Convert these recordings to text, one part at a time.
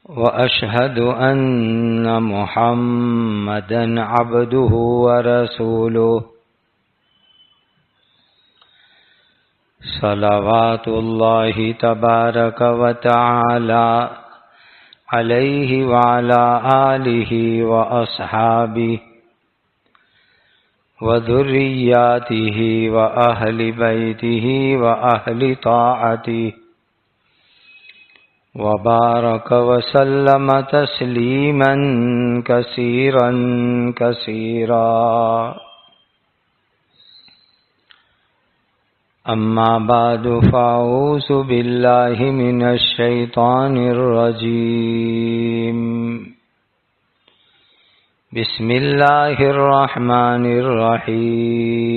وأشهد أن محمدًا عبده ورسوله صلوات الله تبارك وتعالى عليه وعلى آله وأصحابه وذرياته وأهل بيته وأهل طاعته وبارك وسلم تسليما كثيرا كثيرا. أما بعد فأعوذ بالله من الشيطان الرجيم. بسم الله الرحمن الرحيم.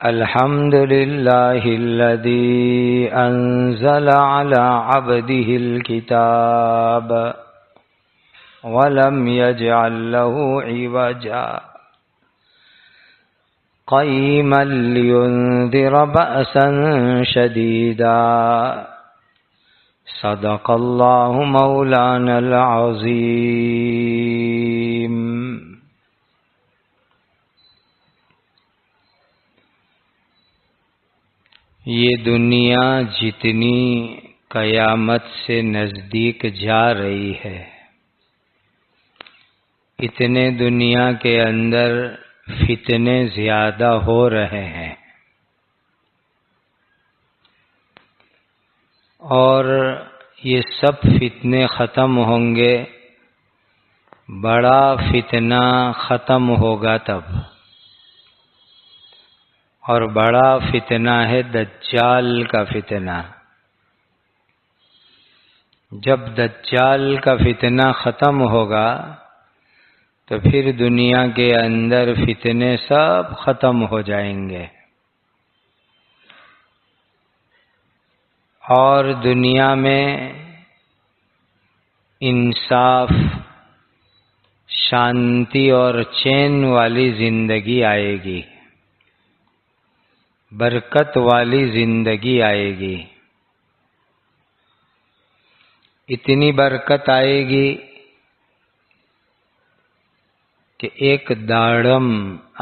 الحمد لله الذي أنزل على عبده الكتاب ولم يجعل له عوجا قيما لينذر بأسا شديدا. صدق الله مولانا العظيم. یہ دنیا جتنی قیامت سے نزدیک جا رہی ہے اتنے دنیا کے اندر فتنے زیادہ ہو رہے ہیں، اور یہ سب فتنے ختم ہوں گے. بڑا فتنہ ختم ہوگا تب، اور بڑا فتنہ ہے دجال کا فتنہ. جب دجال کا فتنہ ختم ہوگا تو پھر دنیا کے اندر فتنے سب ختم ہو جائیں گے، اور دنیا میں انصاف، شانتی اور چین والی زندگی آئے گی، برکت والی زندگی آئے گی. اتنی برکت آئے گی کہ ایک داڑم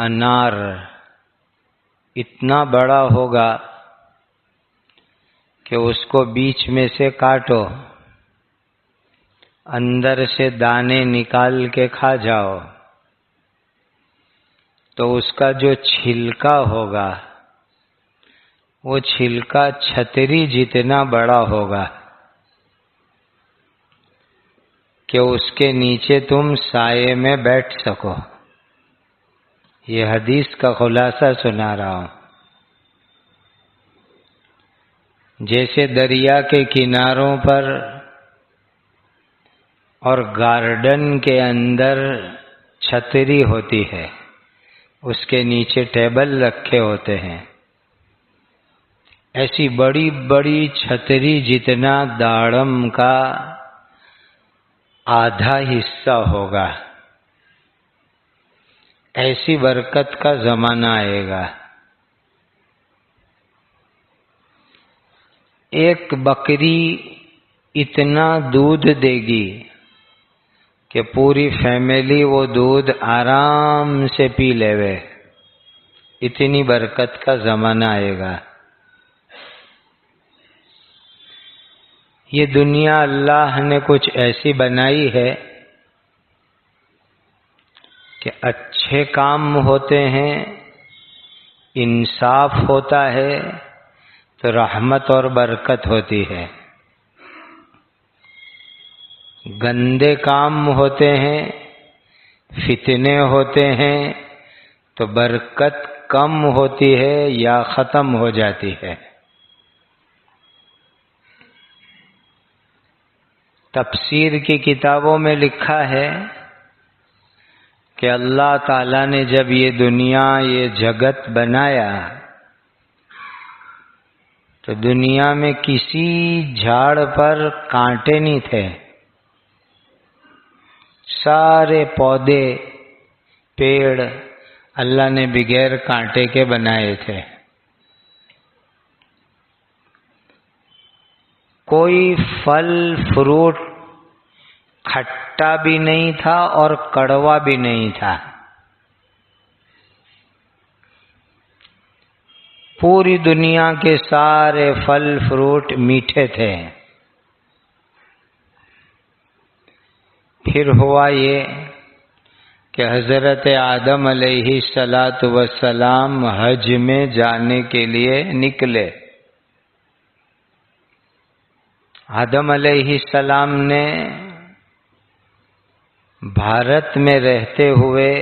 انار اتنا بڑا ہوگا کہ اس کو بیچ میں سے کاٹو، اندر سے دانے نکال کے کھا جاؤ تو اس کا جو چھلکا ہوگا وہ چھلکا چھتری جتنا بڑا ہوگا کہ اس کے نیچے تم سائے میں بیٹھ سکو. یہ حدیث کا خلاصہ سنا رہا ہوں. جیسے دریا کے کناروں پر اور گارڈن کے اندر چھتری ہوتی ہے، اس کے نیچے ٹیبل رکھے ہوتے ہیں، ایسی بڑی بڑی چھتری جتنا داڑم کا آدھا حصہ ہوگا. ایسی برکت کا زمانہ آئے گا. ایک بکری اتنا دودھ دے گی کہ پوری فیملی وہ دودھ آرام سے پی لیوے. اتنی برکت کا زمانہ آئے گا. یہ دنیا اللہ نے کچھ ایسی بنائی ہے کہ اچھے کام ہوتے ہیں، انصاف ہوتا ہے تو رحمت اور برکت ہوتی ہے. گندے کام ہوتے ہیں، فتنے ہوتے ہیں تو برکت کم ہوتی ہے یا ختم ہو جاتی ہے. تفسیر کی کتابوں میں لکھا ہے کہ اللہ تعالیٰ نے جب یہ دنیا، یہ جگت بنایا تو دنیا میں کسی جھاڑ پر کانٹے نہیں تھے. سارے پودے، پیڑ اللہ نے بغیر کانٹے کے بنائے تھے. کوئی پھل فروٹ کھٹا بھی نہیں تھا اور کڑوا بھی نہیں تھا. پوری دنیا کے سارے پھل فروٹ میٹھے تھے. پھر ہوا یہ کہ حضرت آدم علیہ السلام حج میں جانے کے لیے نکلے. آدم علیہ السلام نے بھارت میں رہتے ہوئے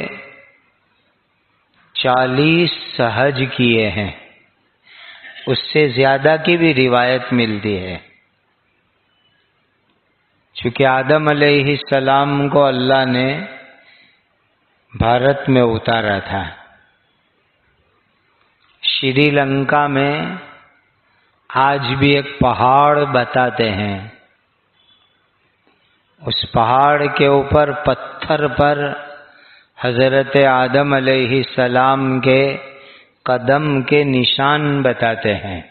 40 حج کیے ہیں. اس سے زیادہ کی بھی روایت ملتی ہے. چونکہ آدم علیہ السلام کو اللہ نے بھارت میں اتارا تھا. شری لنکا میں آج بھی ایک پہاڑ بتاتے ہیں. اس پہاڑ کے اوپر پتھر پر حضرت آدم علیہ السلام کے قدم کے نشان بتاتے ہیں.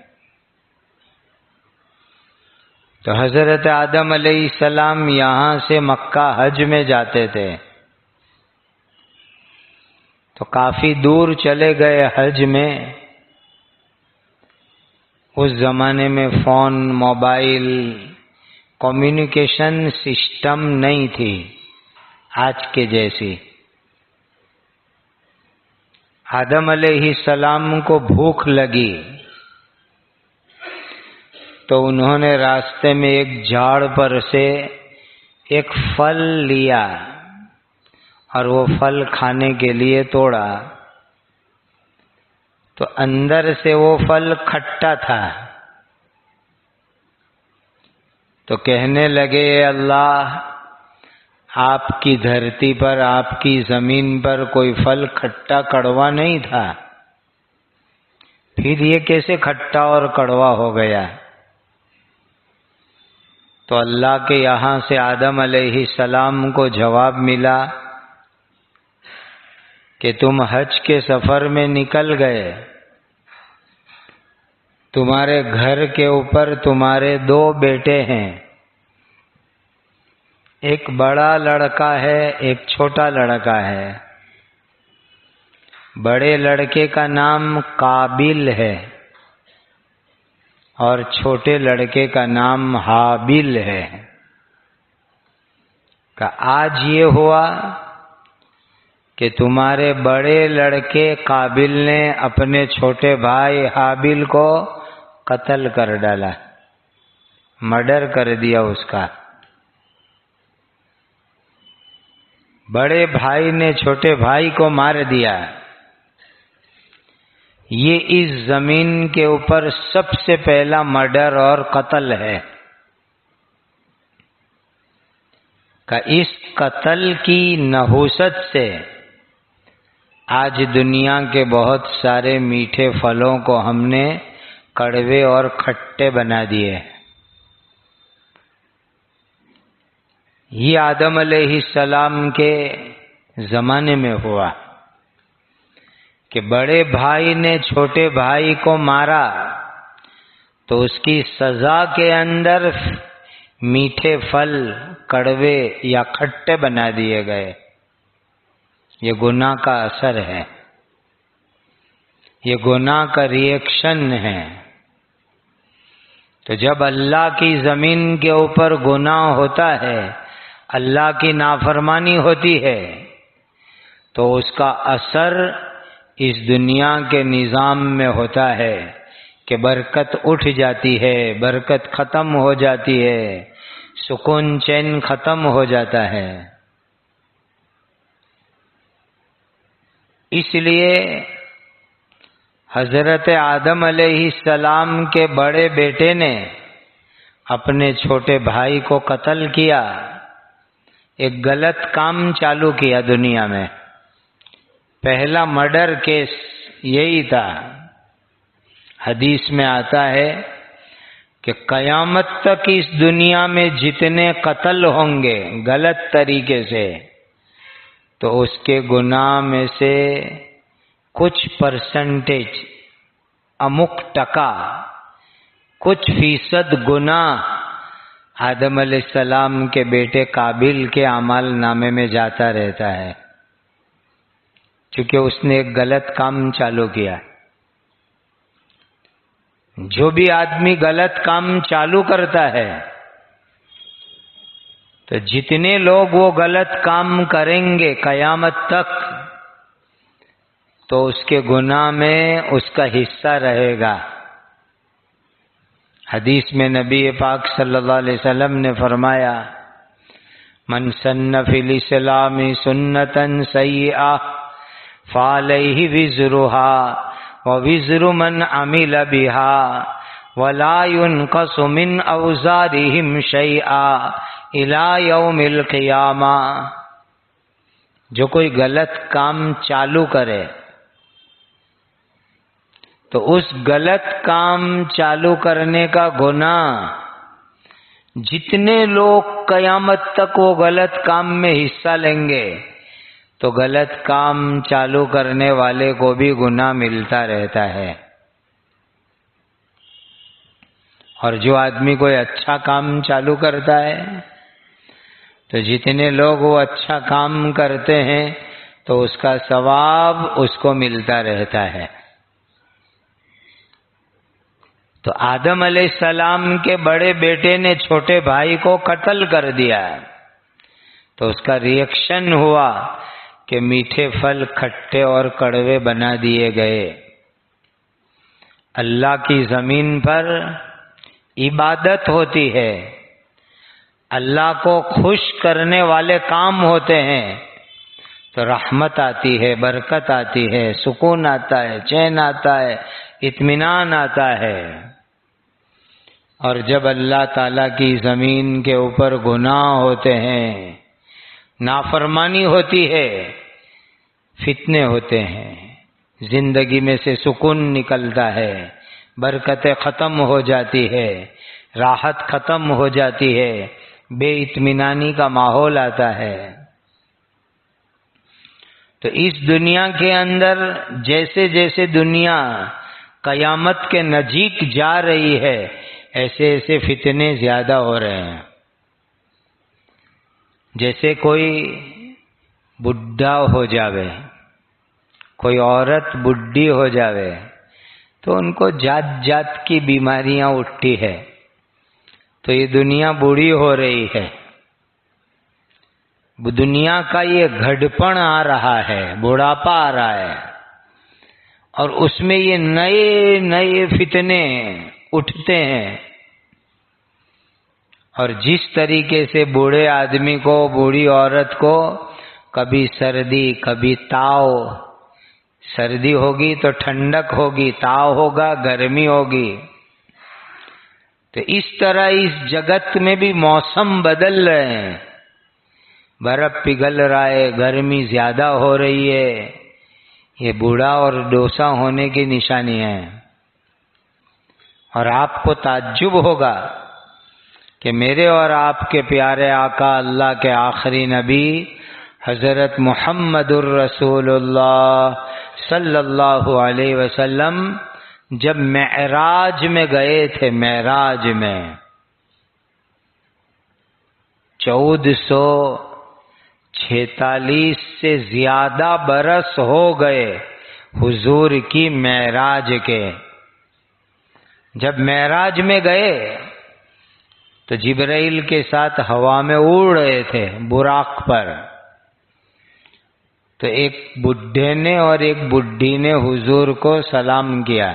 تو حضرت آدم علیہ السلام یہاں سے مکہ حج میں جاتے تھے. تو کافی دور چلے گئے حج میں. اس زمانے میں فون، موبائل، کمیونیکیشن سسٹم نہیں تھی آج کے جیسی. آدم علیہ السلام کو بھوک لگی تو انہوں نے راستے میں ایک جھاڑ پر سے ایک پھل لیا اور وہ پھل کھانے کے لیے توڑا. تو اندر سے وہ پھل کھٹا تھا. تو کہنے لگے اے اللہ، آپ کی دھرتی پر، آپ کی زمین پر کوئی پھل کھٹا کڑوا نہیں تھا، پھر یہ کیسے کھٹا اور کڑوا ہو گیا؟ تو اللہ کے یہاں سے آدم علیہ السلام کو جواب ملا کہ تم حج کے سفر میں نکل گئے، تمہارے گھر کے اوپر تمہارے 2 بیٹے ہیں، ایک بڑا لڑکا ہے، ایک چھوٹا لڑکا ہے. بڑے لڑکے کا نام قابل ہے اور چھوٹے لڑکے کا نام حابل ہے. کہ آج یہ ہوا کہ تمہارے بڑے لڑکے قابل نے اپنے چھوٹے بھائی حابل کو قتل کر ڈالا، مرڈر کر دیا اس کا. بڑے بھائی نے چھوٹے بھائی کو مار دیا. یہ اس زمین کے اوپر سب سے پہلا مرڈر اور قتل ہے. کہ اس قتل کی نحوست سے آج دنیا کے بہت سارے میٹھے پھلوں کو ہم نے کڑوے اور کھٹے بنا دیے. یہ آدم علیہ السلام کے زمانے میں ہوا کہ بڑے بھائی نے چھوٹے بھائی کو مارا تو اس کی سزا کے اندر میٹھے پھل کڑوے یا کھٹے بنا دیے گئے. یہ گناہ کا اثر ہے، یہ گناہ کا ریئیکشن ہے. تو جب اللہ کی زمین کے اوپر گناہ ہوتا ہے، اللہ کی نافرمانی ہوتی ہے، تو اس کا اثر اس دنیا کے نظام میں ہوتا ہے کہ برکت اٹھ جاتی ہے، برکت ختم ہو جاتی ہے، سکون چین ختم ہو جاتا ہے. اس لیے حضرت آدم علیہ السلام کے بڑے بیٹے نے اپنے چھوٹے بھائی کو قتل کیا. ایک غلط کام چالو کیا دنیا میں. پہلا مرڈر کیس یہی تھا. حدیث میں آتا ہے کہ قیامت تک اس دنیا میں جتنے قتل ہوں گے غلط طریقے سے، تو اس کے گناہ میں سے کچھ پرسنٹیج، امک ٹکا، کچھ فیصد گناہ آدم علیہ السلام کے بیٹے قابل کے اعمال نامے میں جاتا رہتا ہے، چونکہ اس نے ایک غلط کام چالو کیا۔ جو بھی آدمی غلط کام چالو کرتا ہے تو جتنے لوگ وہ غلط کام کریں گے قیامت تک، تو اس کے گناہ میں اس کا حصہ رہے گا۔ حدیث میں نبی پاک صلی اللہ علیہ وسلم نے فرمایا، من سن فی الاسلام سنتا سیئہ فعلیہ وزرها ووزر من عمل بها ولا ينقص من اوزارهم شیئا الى یوم القیامہ۔ جو کوئی غلط کام چالو کرے تو اس غلط کام چالو کرنے کا گناہ جتنے لوگ قیامت تک وہ غلط کام میں حصہ لیں گے تو غلط کام چالو کرنے والے کو بھی گناہ ملتا رہتا ہے۔ اور جو آدمی کوئی اچھا کام چالو کرتا ہے تو جتنے لوگ وہ اچھا کام کرتے ہیں تو اس کا ثواب اس کو ملتا رہتا ہے۔ تو آدم علیہ السلام کے بڑے بیٹے نے چھوٹے بھائی کو قتل کر دیا، تو اس کا ری ایکشن ہوا کہ میٹھے پھل کھٹے اور کڑوے بنا دیے گئے۔ اللہ کی زمین پر عبادت ہوتی ہے، اللہ کو خوش کرنے والے کام ہوتے ہیں تو رحمت آتی ہے، برکت آتی ہے، سکون آتا ہے، چین آتا ہے، اطمینان آتا ہے۔ اور جب اللہ تعالیٰ کی زمین کے اوپر گناہ ہوتے ہیں، نافرمانی ہوتی ہے، فتنے ہوتے ہیں، زندگی میں سے سکون نکلتا ہے، برکتیں ختم ہو جاتی ہے، راحت ختم ہو جاتی ہے، بے اطمینانی کا ماحول آتا ہے۔ تو اس دنیا کے اندر جیسے جیسے دنیا قیامت کے نزدیک جا رہی ہے، ایسے ایسے فتنے زیادہ ہو رہے ہیں۔ جیسے کوئی بڈھا ہو جاوے، کوئی عورت بڈھی ہو جاوے تو ان کو جات جات کی بیماریاں اٹھتی ہے، تو یہ دنیا بوڑھی ہو رہی ہے۔ دنیا کا یہ گھڑپن آ رہا ہے، بڑھاپا آ رہا ہے، اور اس میں یہ نئے نئے فتنے اٹھتے ہیں۔ اور جس طریقے سے بوڑھے آدمی کو، بوڑھی عورت کو کبھی سردی، کبھی تاؤ، سردی ہوگی تو ٹھنڈک ہوگی، تاؤ ہوگا گرمی ہوگی، تو اس طرح اس جگت میں بھی موسم بدل رہے ہیں، برف پگھل رہا ہے، گرمی زیادہ ہو رہی ہے، یہ بوڑھا اور ڈوسا ہونے کی نشانی ہے۔ اور آپ کو تعجب ہوگا کہ میرے اور آپ کے پیارے آقا اللہ کے آخری نبی حضرت محمد الرسول اللہ صلی اللہ علیہ وسلم جب معراج میں گئے تھے، معراج میں 1446 سے زیادہ برس ہو گئے حضور کی معراج کے۔ جب معراج میں گئے تو جبرائیل کے ساتھ ہوا میں اڑ رہے تھے براق پر، تو ایک بڈھے نے اور ایک بڈھی نے حضور کو سلام کیا۔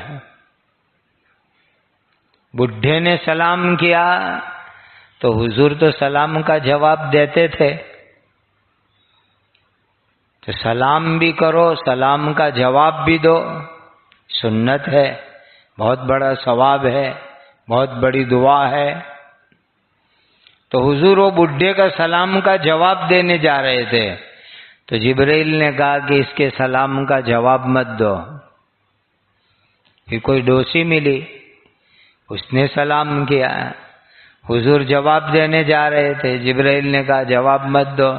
بڈھے نے سلام کیا تو حضور تو سلام کا جواب دیتے تھے، تو سلام بھی کرو، سلام کا جواب بھی دو، سنت ہے، بہت بڑا ثواب ہے، بہت بڑی دعا ہے۔ تو حضور وہ بڈھے کا سلام کا جواب دینے جا رہے تھے، تو جبرائیل نے کہا کہ اس کے سلام کا جواب مت دو۔ پھر کوئی ڈوسی ملی، اس نے سلام کیا، حضور جواب دینے جا رہے تھے، جبرائیل نے کہا جواب مت دو۔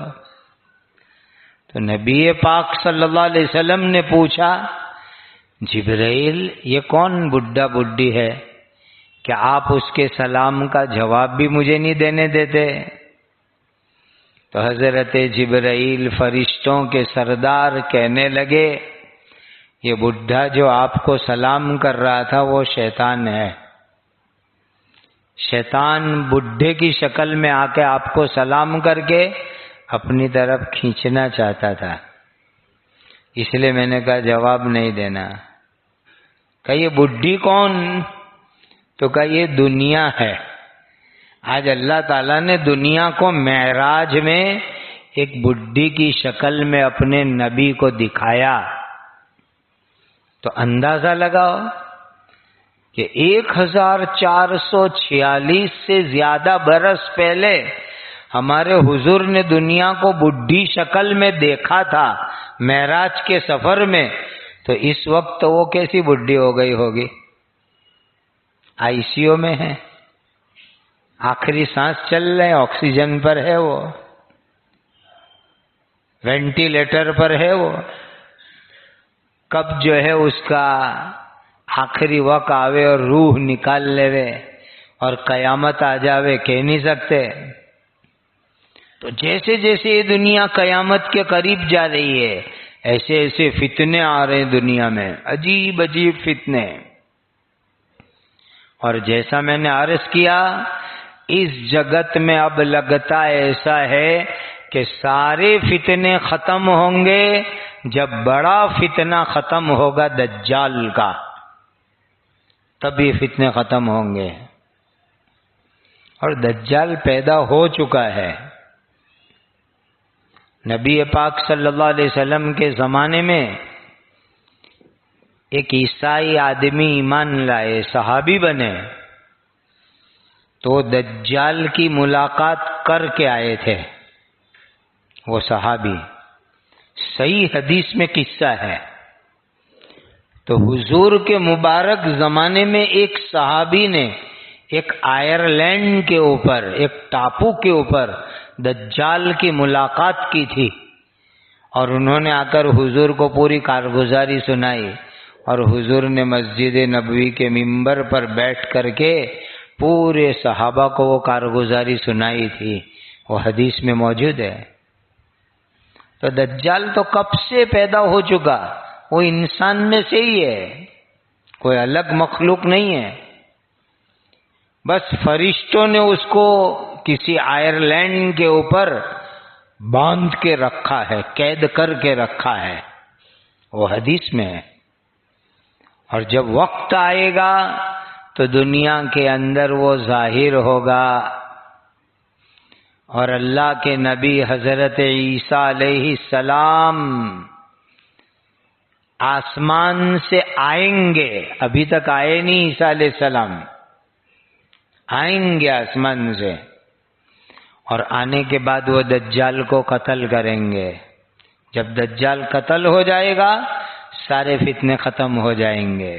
تو نبی پاک صلی اللہ علیہ وسلم نے پوچھا، جبرائیل یہ کون بڈھا بڈھی ہے؟ کہ آپ اس کے سلام کا جواب بھی مجھے نہیں دینے دیتے؟ تو حضرت جبرائیل فرشتوں کے سردار کہنے لگے یہ بڈھا جو آپ کو سلام کر رہا تھا وہ شیطان ہے. شیطان بڈھے کی شکل میں آ کے آپ کو سلام کر کے اپنی طرف کھینچنا چاہتا تھا، اس لیے میں نے کہا جواب نہیں دینا. کہ یہ بڈھی کون؟ تو کہا یہ دنیا ہے. آج اللہ تعالیٰ نے دنیا کو معراج میں ایک بڈھی کی شکل میں اپنے نبی کو دکھایا. تو اندازہ لگاؤ کہ 1446 سے زیادہ برس پہلے ہمارے حضور نے دنیا کو بڈھی شکل میں دیکھا تھا معراج کے سفر میں. تو اس وقت تو وہ کیسی بڈھی ہو گئی ہوگی؟ آئی سی یو میں ہے، آخری سانس چل رہے، آکسیجن پر ہے، وہ وینٹیلیٹر پر ہے. وہ کب جو ہے اس کا آخری وقت آوے اور روح نکال لے اور قیامت آ جاوے کہہ نہیں سکتے. تو جیسے جیسے یہ دنیا قیامت کے قریب جا رہی ہے ایسے ایسے فتنے آ رہے ہیں دنیا میں، عجیب عجیب فتنے. اور جیسا میں نے عرض کیا اس جگت میں اب لگتا ایسا ہے کہ سارے فتنے ختم ہوں گے جب بڑا فتنہ ختم ہوگا دجال کا، تب یہ فتنے ختم ہوں گے. اور دجال پیدا ہو چکا ہے. نبی پاک صلی اللہ علیہ وسلم کے زمانے میں ایک عیسائی آدمی ایمان لائے، صحابی بنے، تو دجال کی ملاقات کر کے آئے تھے. وہ صحابی صحیح حدیث میں قصہ ہے. تو حضور کے مبارک زمانے میں ایک صحابی نے ایک آئرلینڈ کے اوپر ایک ٹاپو کے اوپر دجال کی ملاقات کی تھی، اور انہوں نے آ کر حضور کو پوری کارگزاری سنائی. اور حضور نے مسجد نبوی کے ممبر پر بیٹھ کر کے پورے صحابہ کو وہ کارگزاری سنائی تھی. وہ حدیث میں موجود ہے. تو دجال تو کب سے پیدا ہو چکا، وہ انسان میں سے ہی ہے، کوئی الگ مخلوق نہیں ہے. بس فرشتوں نے اس کو کسی آئرلینڈ کے اوپر باندھ کے رکھا ہے، قید کر کے رکھا ہے. وہ حدیث میں ہے. اور جب وقت آئے گا تو دنیا کے اندر وہ ظاہر ہوگا. اور اللہ کے نبی حضرت عیسیٰ علیہ السلام آسمان سے آئیں گے. ابھی تک آئے نہیں عیسیٰ علیہ السلام، آئیں گے آسمان سے. اور آنے کے بعد وہ دجال کو قتل کریں گے. جب دجال قتل ہو جائے گا سارے فتنے ختم ہو جائیں گے.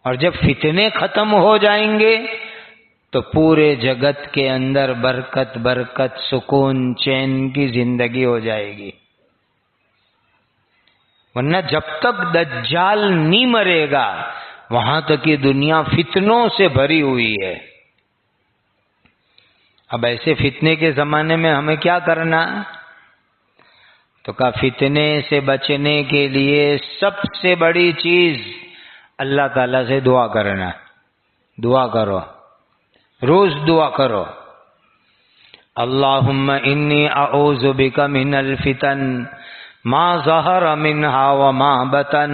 اور جب فتنے ختم ہو جائیں گے تو پورے جگت کے اندر برکت برکت سکون چین کی زندگی ہو جائے گی. ورنہ جب تک دجال نہیں مرے گا وہاں تک یہ دنیا فتنوں سے بھری ہوئی ہے. اب ایسے فتنے کے زمانے میں ہمیں کیا کرنا؟ تو کہا فتنے سے بچنے کے لیے سب سے بڑی چیز اللہ تعالیٰ سے دعا کرنا. دعا کرو، روز دعا کرو. اللہم انی اعوذ بک من الفتن ما ظہر منہا وما بطن.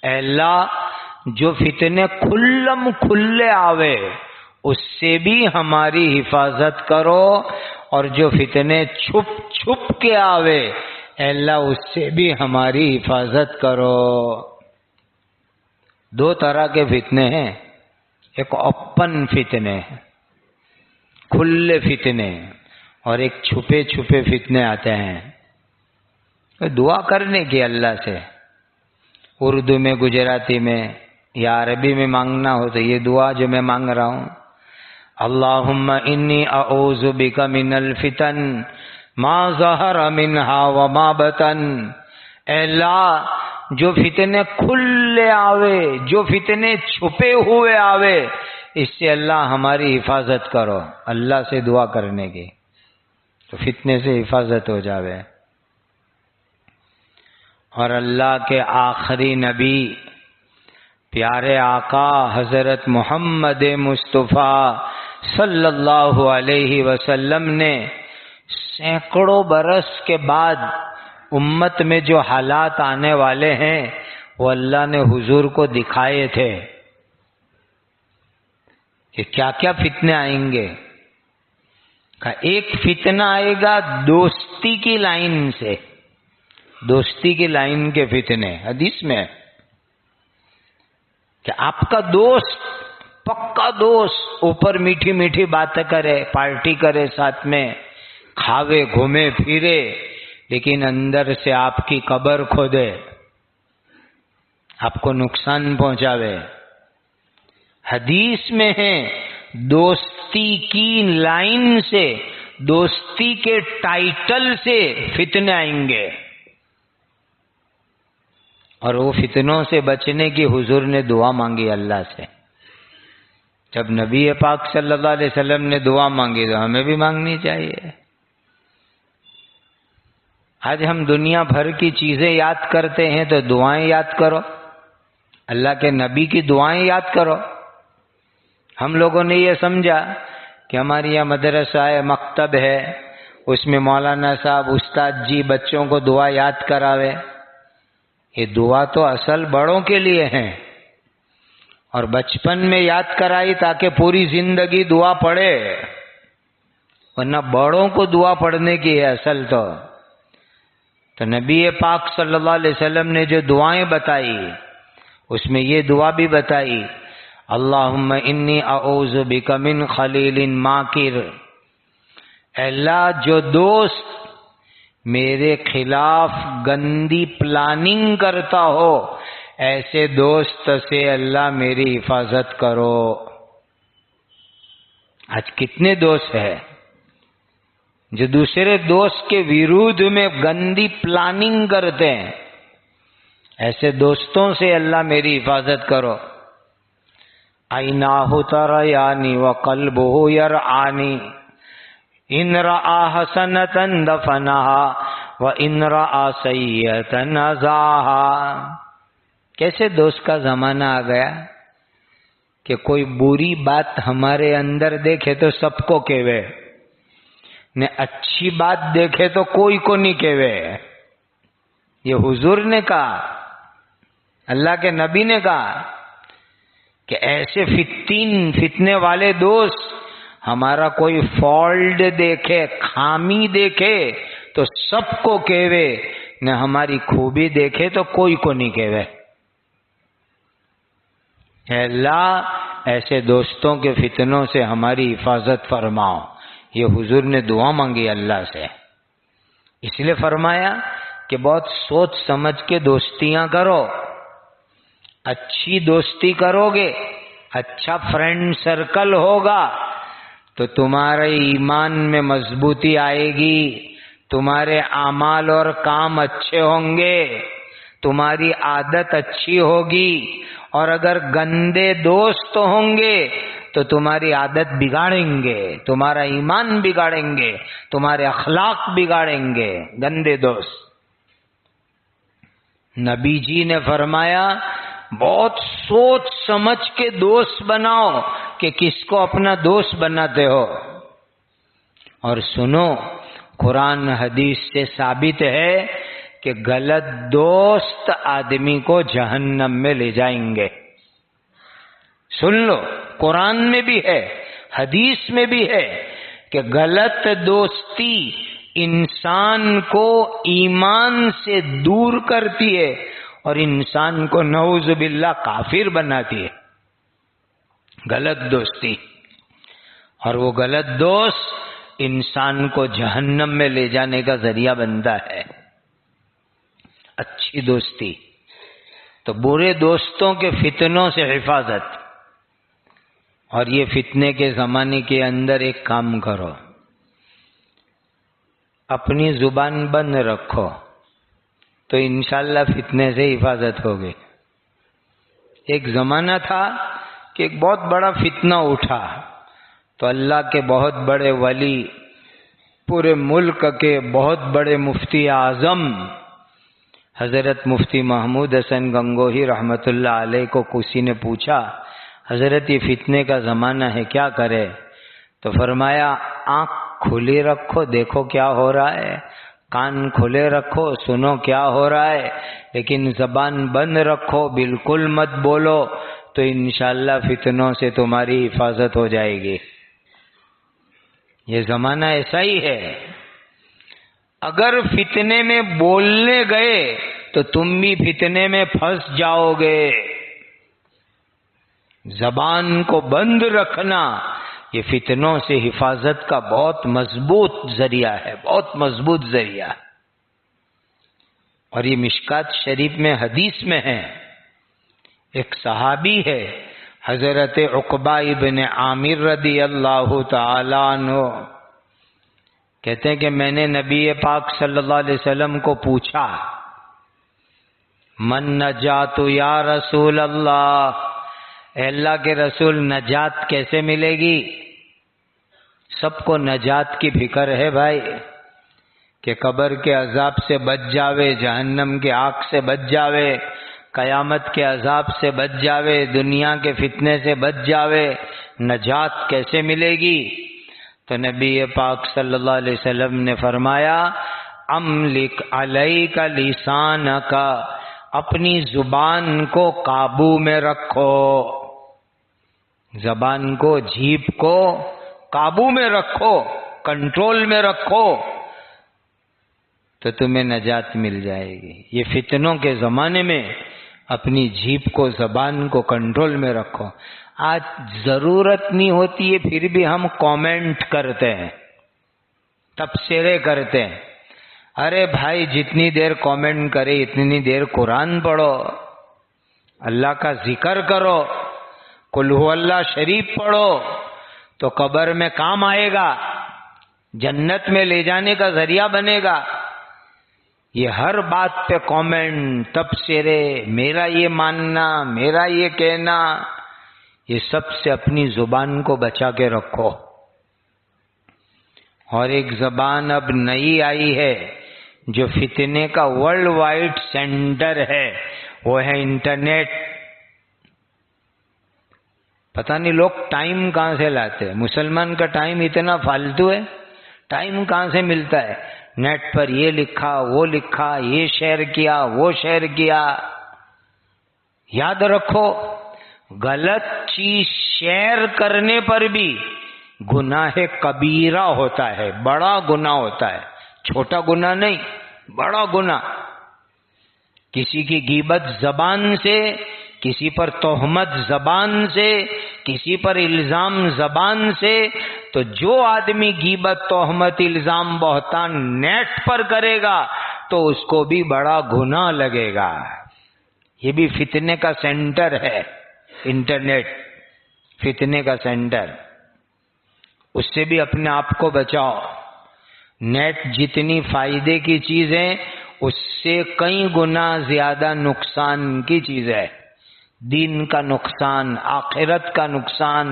اے اللہ جو فتنے کھلم کھلے آوے اس سے بھی ہماری حفاظت کرو، اور جو فتنے چھپ چھپ کے آوے اے اللہ اس سے بھی ہماری حفاظت کرو. دو طرح کے فتنے ہیں، ایک اوپن فتنے کھلے فتنے، اور ایک چھپے چھپے فتنے آتے ہیں. دعا کرنے کی اللہ سے، اردو میں، گجراتی میں یا عربی میں مانگنا ہو تو یہ دعا جو میں مانگ رہا ہوں، اللہم انی اعوذ بک من الفتن ما ظہر منہا وما بطن. اے اللہ جو فتنے کھلے آوے، جو فتنے چھپے ہوئے آوے اس سے اللہ ہماری حفاظت کرو، اللہ سے دعا کرنے کی، تو فتنے سے حفاظت ہو جاوے۔ اور اللہ کے آخری نبی پیارے آقا حضرت محمد مصطفیٰ صلی اللہ علیہ وسلم نے سینکڑوں برس کے بعد امت میں جو حالات آنے والے ہیں وہ اللہ نے حضور کو دکھائے تھے کہ کیا کیا فتنے آئیں گے۔ ایک فتنہ آئے گا دوستی کی لائن سے، دوستی کی لائن کے فتنے، حدیث میں کہ آپ کا دوست، پکا دوست، اوپر میٹھی میٹھی باتیں کرے، پارٹی کرے، ساتھ میں کھاوے، گھومے پھرے، لیکن اندر سے آپ کی قبر کھودے، آپ کو نقصان پہنچاوے۔ حدیث میں ہے دوستی کی لائن سے، دوستی کے ٹائٹل سے فتنے آئیں گے، اور وہ فتنوں سے بچنے کی حضور نے دعا مانگی اللہ سے۔ جب نبی پاک صلی اللہ علیہ وسلم نے دعا مانگی تو ہمیں بھی مانگنی چاہیے۔ آج ہم دنیا بھر کی چیزیں یاد کرتے ہیں تو دعائیں یاد کرو، اللہ کے نبی کی دعائیں یاد کرو۔ ہم لوگوں نے یہ سمجھا کہ ہماری یہاں مدرسہ ہے، مکتب ہے، اس میں مولانا صاحب، استاد جی بچوں کو دعا یاد کراوے۔ یہ دعا تو اصل بڑوں کے لیے ہے، اور بچپن میں یاد کرائی تاکہ پوری زندگی دعا پڑھے، ورنہ بڑوں کو دعا پڑھنے کی ہے اصل تو نبی پاک صلی اللہ علیہ وسلم نے جو دعائیں بتائی اس میں یہ دعا بھی بتائی، اللہم انی اعوذ بک من خلیل ماکر، اے اللہ جو دوست میرے خلاف گندی پلاننگ کرتا ہو ایسے دوست سے اللہ میری حفاظت کرو۔ آج کتنے دوست ہیں جو دوسرے دوست کے ویرودھ میں گندی پلاننگ کرتے ہیں، ایسے دوستوں سے اللہ میری حفاظت کرو۔ عیناہ تریانی وقلبہ یرعانی، ان رآ حسنۃ دفنہا وان رآ سیئۃ ازاہا۔ کیسے دوست کا زمانہ آ گیا کہ کوئی بری بات ہمارے اندر دیکھے تو سب کو کہوے، نے اچھی بات دیکھے تو کوئی کو نہیں کہوے۔ یہ حضور نے کہا، اللہ کے نبی نے کہا کہ ایسے فتنے والے دوست ہمارا کوئی فالٹ دیکھے، خامی دیکھے تو سب کو کہوے، نہ ہماری خوبی دیکھے تو کوئی کو نہیں کہوے۔ اے اللہ ایسے دوستوں کے فتنوں سے ہماری حفاظت فرماؤ۔ یہ حضور نے دعا مانگی اللہ سے، اس لیے فرمایا کہ بہت سوچ سمجھ کے دوستیاں کرو، اچھی دوستی کرو گے، اچھا فرینڈ سرکل ہوگا تو تمہارے ایمان میں مضبوطی آئے گی، تمہارے اعمال اور کام اچھے ہوں گے، تمہاری عادت اچھی ہوگی، اور اگر گندے دوست ہوں گے تو تمہاری عادت بگاڑیں گے، تمہارا ایمان بگاڑیں گے، تمہارے اخلاق بگاڑیں گے گندے دوست۔ نبی جی نے فرمایا بہت سوچ سمجھ کے دوست بناؤ کہ کس کو اپنا دوست بناتے ہو۔ اور سنو، قرآن حدیث سے ثابت ہے کہ غلط دوست آدمی کو جہنم میں لے جائیں گے۔ سن لو، قرآن میں بھی ہے، حدیث میں بھی ہے کہ غلط دوستی انسان کو ایمان سے دور کرتی ہے اور انسان کو نعوذ باللہ کافر بناتی ہے، غلط دوستی۔ اور وہ غلط دوست انسان کو جہنم میں لے جانے کا ذریعہ بنتا ہے۔ اچھی دوستی تو برے دوستوں کے فتنوں سے حفاظت۔ اور یہ فتنے کے زمانے کے اندر ایک کام کرو، اپنی زبان بند رکھو تو انشاءاللہ فتنے سے حفاظت ہوگی۔ ایک زمانہ تھا کہ ایک بہت بڑا فتنہ اٹھا، تو اللہ کے بہت بڑے ولی، پورے ملک کے بہت بڑے مفتی اعظم حضرت مفتی محمود حسن گنگوہی رحمت اللہ علیہ کو کسی نے پوچھا، حضرت یہ فتنے کا زمانہ ہے، کیا کرے؟ تو فرمایا آنکھ کھلی رکھو، دیکھو کیا ہو رہا ہے، کان کھلے رکھو، سنو کیا ہو رہا ہے، لیکن زبان بند رکھو، بالکل مت بولو، تو انشاءاللہ فتنوں سے تمہاری حفاظت ہو جائے گی۔ یہ زمانہ ایسا ہی ہے، اگر فتنے میں بولنے گئے تو تم بھی فتنے میں پھنس جاؤ گے۔ زبان کو بند رکھنا یہ فتنوں سے حفاظت کا بہت مضبوط ذریعہ ہے، بہت مضبوط ذریعہ ہے۔ اور یہ مشکات شریف میں حدیث میں ہے، ایک صحابی ہے حضرت عقبہ ابن عامر رضی اللہ تعالی عنہ، کہتے ہیں کہ میں نے نبی پاک صلی اللہ علیہ وسلم کو پوچھا، من نجات یا رسول اللہ، اے اللہ کے رسول نجات کیسے ملے گی؟ سب کو نجات کی فکر ہے بھائی، کہ قبر کے عذاب سے بچ جاوے، جہنم کے آگ سے بچ جاوے، قیامت کے عذاب سے بچ جاوے، دنیا کے فتنے سے بچ جاوے، نجات کیسے ملے گی؟ تو نبی پاک صلی اللہ علیہ وسلم نے فرمایا، املک علیک لسانک، اپنی زبان کو قابو میں رکھو، زبان کو، جیب کو قابو میں رکھو، کنٹرول میں رکھو، تو تمہیں نجات مل جائے گی۔ یہ فتنوں کے زمانے میں اپنی جیب کو، زبان کو کنٹرول میں رکھو۔ آج ضرورت نہیں ہوتی ہے پھر بھی ہم کامنٹ کرتے ہیں، تبصرے کرتے ہیں۔ ارے بھائی جتنی دیر کامنٹ کرے اتنی دیر قرآن پڑھو، اللہ کا ذکر کرو، قل هو اللہ شریف پڑھو، تو قبر میں کام آئے گا، جنت میں لے جانے کا ذریعہ بنے گا۔ یہ ہر بات پہ کامنٹ، تبصرے، میرا یہ ماننا، میرا یہ کہنا، یہ سب سے اپنی زبان کو بچا کے رکھو۔ اور ایک زبان اب نئی آئی ہے جو فتنے کا ورلڈ وائڈ سینٹر ہے، وہ ہے انٹرنیٹ۔ پتہ نہیں لوگ ٹائم کہاں سے لاتے ہیں، مسلمان کا ٹائم اتنا فالتو ہے، ٹائم کہاں سے ملتا ہے؟ نیٹ پر یہ لکھا، وہ لکھا، یہ شیئر کیا، وہ شیئر کیا۔ یاد رکھو غلط چیز شیئر کرنے پر بھی گناہ کبیرہ ہوتا ہے، بڑا گناہ ہوتا ہے، چھوٹا گناہ نہیں، بڑا گناہ۔ کسی کی غیبت زبان سے، کسی پر تہمت زبان سے، کسی پر الزام زبان سے، تو جو آدمی غیبت، تہمت، الزام، بہتان نیٹ پر کرے گا تو اس کو بھی بڑا گناہ لگے گا۔ یہ بھی فتنے کا سینٹر ہے، انٹرنیٹ فتنے کا سینٹر، اس سے بھی اپنے آپ کو بچاؤ۔ نیٹ جتنی فائدے کی چیز ہے اس سے کئی گنا زیادہ نقصان کی چیز ہے، دین کا نقصان، آخرت کا نقصان،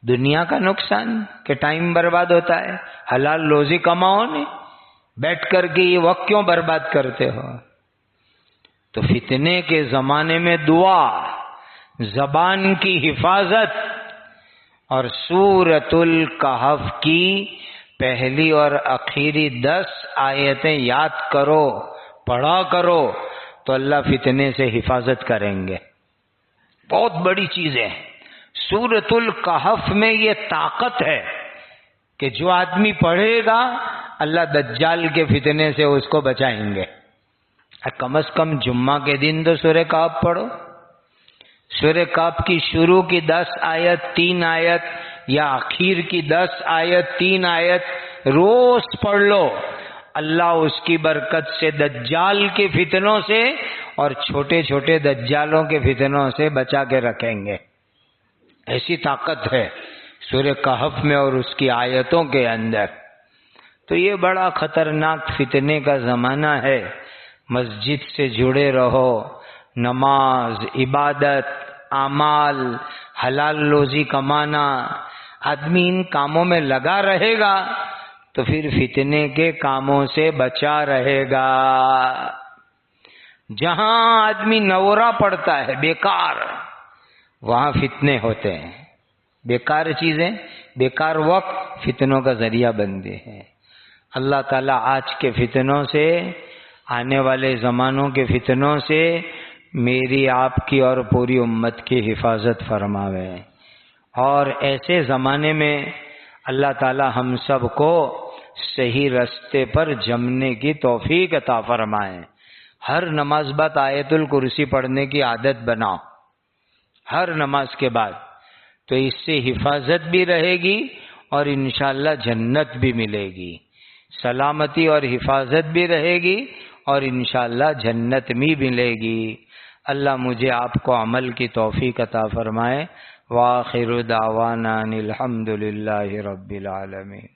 دنیا کا نقصان کہ ٹائم برباد ہوتا ہے۔ حلال روزی کماؤ، نہیں بیٹھ کر کے یہ وقت کیوں برباد کرتے ہو؟ تو فتنے کے زمانے میں دعا، زبان کی حفاظت، اور سورۃ الکہف کی پہلی اور آخری 10 آیتیں یاد کرو، پڑھا کرو، تو اللہ فتنے سے حفاظت کریں گے۔ بہت بڑی چیز ہے سورۃ الکہف میں، یہ طاقت ہے کہ جو آدمی پڑھے گا اللہ دجال کے فتنے سے اس کو بچائیں گے۔ کم از کم جمعہ کے دن تو سورہ کہف پڑھو۔ سورہ کہف کی شروع کی 10 آیت، 3 آیت، یا آخر کی 10 آیت، 3 آیت روز پڑھ لو، اللہ اس کی برکت سے دجال کے فتنوں سے اور چھوٹے چھوٹے دجالوں کے فتنوں سے بچا کے رکھیں گے۔ ایسی طاقت ہے سورہ کہف میں اور اس کی آیتوں کے اندر۔ تو یہ بڑا خطرناک فتنے کا زمانہ ہے۔ مسجد سے جڑے رہو، نماز، عبادت، اعمال حلال روزی کمانا، آدمی ان کاموں میں لگا رہے گا تو پھر فتنے کے کاموں سے بچا رہے گا۔ جہاں آدمی نورا پڑتا ہے بیکار، وہاں فتنے ہوتے ہیں۔ بیکار چیزیں، بیکار وقت فتنوں کا ذریعہ بنتے ہیں۔ اللہ تعالیٰ آج کے فتنوں سے، آنے والے زمانوں کے فتنوں سے میری، آپ کی اور پوری امت کی حفاظت فرماوے، اور ایسے زمانے میں اللہ تعالیٰ ہم سب کو صحیح راستے پر جمنے کی توفیق عطا فرمائے۔ ہر نماز بعد آیت الکرسی پڑھنے کی عادت بناؤ، ہر نماز کے بعد، تو اس سے حفاظت بھی رہے گی اور انشاءاللہ جنت بھی ملے گی، سلامتی اور حفاظت بھی رہے گی اور انشاءاللہ جنت بھی ملے گی۔ اللہ مجھے آپ کو عمل کی توفیق عطا فرمائے۔ وآخر دعوانا الحمد للہ رب العالمین۔